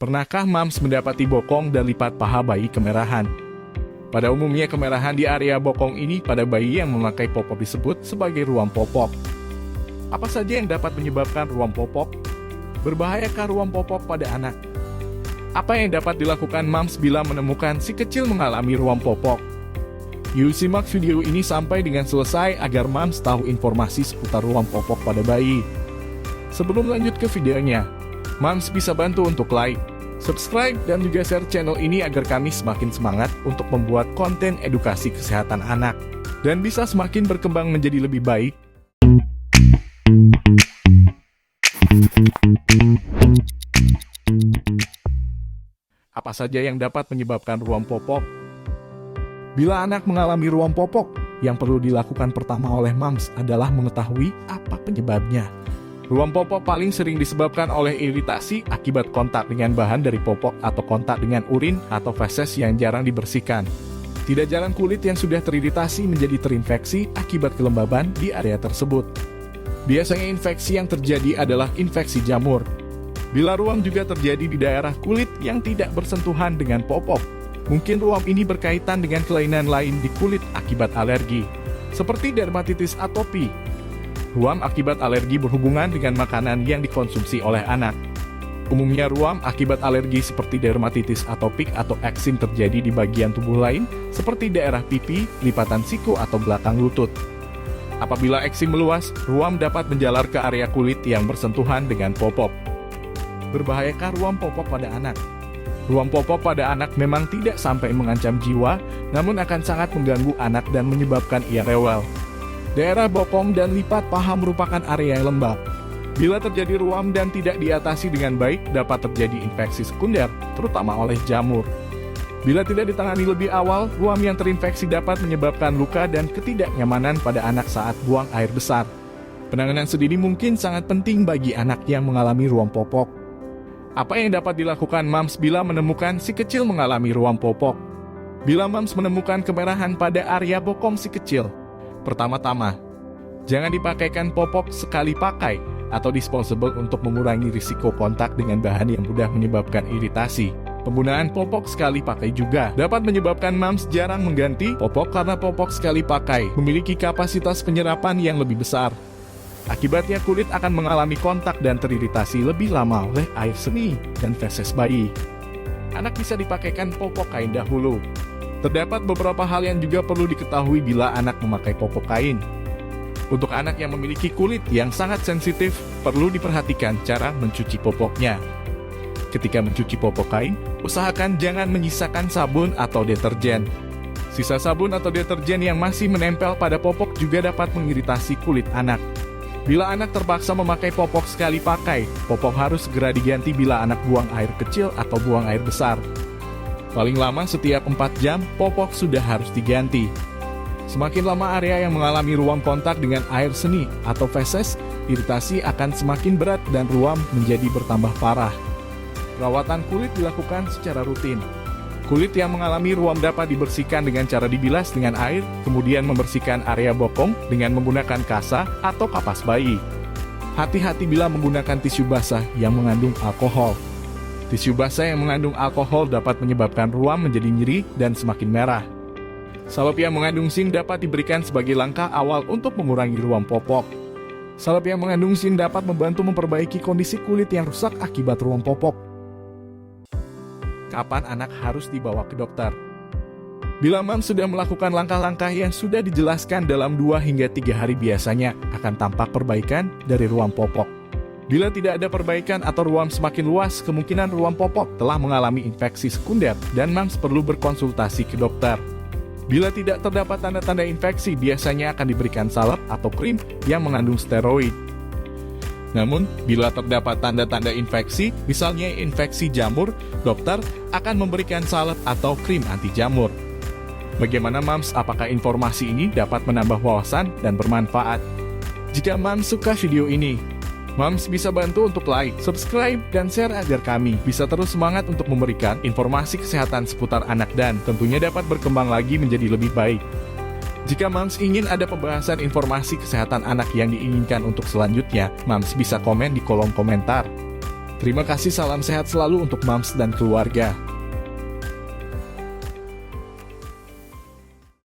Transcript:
Pernahkah mams mendapati bokong dan lipat paha bayi kemerahan? Pada umumnya kemerahan di area bokong ini pada bayi yang memakai popok disebut sebagai ruam popok. Apa saja yang dapat menyebabkan ruam popok? Berbahayakah ruam popok pada anak? Apa yang dapat dilakukan mams bila menemukan si kecil mengalami ruam popok? Yuk simak video ini sampai dengan selesai agar mams tahu informasi seputar ruam popok pada bayi. Sebelum lanjut ke videonya, mams bisa bantu untuk like, subscribe, dan juga share channel ini agar kami semakin semangat untuk membuat konten edukasi kesehatan anak dan bisa semakin berkembang menjadi lebih baik. Apa saja yang dapat menyebabkan ruam popok? Bila anak mengalami ruam popok, yang perlu dilakukan pertama oleh mams adalah mengetahui apa penyebabnya. Ruam popok paling sering disebabkan oleh iritasi akibat kontak dengan bahan dari popok atau kontak dengan urin atau feses yang jarang dibersihkan. Tidak jarang kulit yang sudah teriritasi menjadi terinfeksi akibat kelembaban di area tersebut. Biasanya infeksi yang terjadi adalah infeksi jamur. Bila ruam juga terjadi di daerah kulit yang tidak bersentuhan dengan popok, mungkin ruam ini berkaitan dengan kelainan lain di kulit akibat alergi, seperti dermatitis atopi. Ruam akibat alergi berhubungan dengan makanan yang dikonsumsi oleh anak. Umumnya ruam akibat alergi seperti dermatitis atopik atau eksim terjadi di bagian tubuh lain, seperti daerah pipi, lipatan siku, atau belakang lutut. Apabila eksim meluas, ruam dapat menjalar ke area kulit yang bersentuhan dengan popok. Berbahayakah ruam popok pada anak? Ruam popok pada anak memang tidak sampai mengancam jiwa, namun akan sangat mengganggu anak dan menyebabkan ia rewel. Daerah bokong dan lipat paha merupakan area yang lembab. Bila terjadi ruam dan tidak diatasi dengan baik, dapat terjadi infeksi sekunder, terutama oleh jamur. Bila tidak ditangani lebih awal, ruam yang terinfeksi dapat menyebabkan luka dan ketidaknyamanan pada anak saat buang air besar. Penanganan sedini mungkin sangat penting bagi anak yang mengalami ruam popok. Apa yang dapat dilakukan mams bila menemukan si kecil mengalami ruam popok? Bila mams menemukan kemerahan pada area bokong si kecil, pertama-tama, jangan dipakaikan popok sekali pakai atau disposable untuk mengurangi risiko kontak dengan bahan yang mudah menyebabkan iritasi. Penggunaan popok sekali pakai juga dapat menyebabkan mams jarang mengganti popok karena popok sekali pakai memiliki kapasitas penyerapan yang lebih besar. Akibatnya kulit akan mengalami kontak dan teriritasi lebih lama oleh air seni dan feses bayi. Anak bisa dipakaikan popok kain dahulu. Terdapat beberapa hal yang juga perlu diketahui bila anak memakai popok kain. Untuk anak yang memiliki kulit yang sangat sensitif, perlu diperhatikan cara mencuci popoknya. Ketika mencuci popok kain, usahakan jangan menyisakan sabun atau deterjen. Sisa sabun atau deterjen yang masih menempel pada popok juga dapat mengiritasi kulit anak. Bila anak terpaksa memakai popok sekali pakai, popok harus segera diganti bila anak buang air kecil atau buang air besar. Paling lama setiap 4 jam, popok sudah harus diganti. Semakin lama area yang mengalami ruam kontak dengan air seni atau feses, iritasi akan semakin berat dan ruam menjadi bertambah parah. Perawatan kulit dilakukan secara rutin. Kulit yang mengalami ruam dapat dibersihkan dengan cara dibilas dengan air, kemudian membersihkan area bokong dengan menggunakan kasa atau kapas bayi. Hati-hati bila menggunakan tisu basah yang mengandung alkohol. Tisu basah yang mengandung alkohol dapat menyebabkan ruam menjadi nyeri dan semakin merah. Salep yang mengandung zinc dapat diberikan sebagai langkah awal untuk mengurangi ruam popok. Salep yang mengandung zinc dapat membantu memperbaiki kondisi kulit yang rusak akibat ruam popok. Kapan anak harus dibawa ke dokter? Bila mams sudah melakukan langkah-langkah yang sudah dijelaskan dalam 2 hingga 3 hari biasanya akan tampak perbaikan dari ruam popok. Bila tidak ada perbaikan atau ruam semakin luas, kemungkinan ruam popok telah mengalami infeksi sekunder dan mams perlu berkonsultasi ke dokter. Bila tidak terdapat tanda-tanda infeksi, biasanya akan diberikan salep atau krim yang mengandung steroid. Namun, bila terdapat tanda-tanda infeksi, misalnya infeksi jamur, dokter akan memberikan salep atau krim anti jamur. Bagaimana mams? Apakah informasi ini dapat menambah wawasan dan bermanfaat? Jika mams suka video ini, mams bisa bantu untuk like, subscribe, dan share agar kami bisa terus semangat untuk memberikan informasi kesehatan seputar anak dan tentunya dapat berkembang lagi menjadi lebih baik. Jika mams ingin ada pembahasan informasi kesehatan anak yang diinginkan untuk selanjutnya, mams bisa komen di kolom komentar. Terima kasih, salam sehat selalu untuk Mams dan keluarga.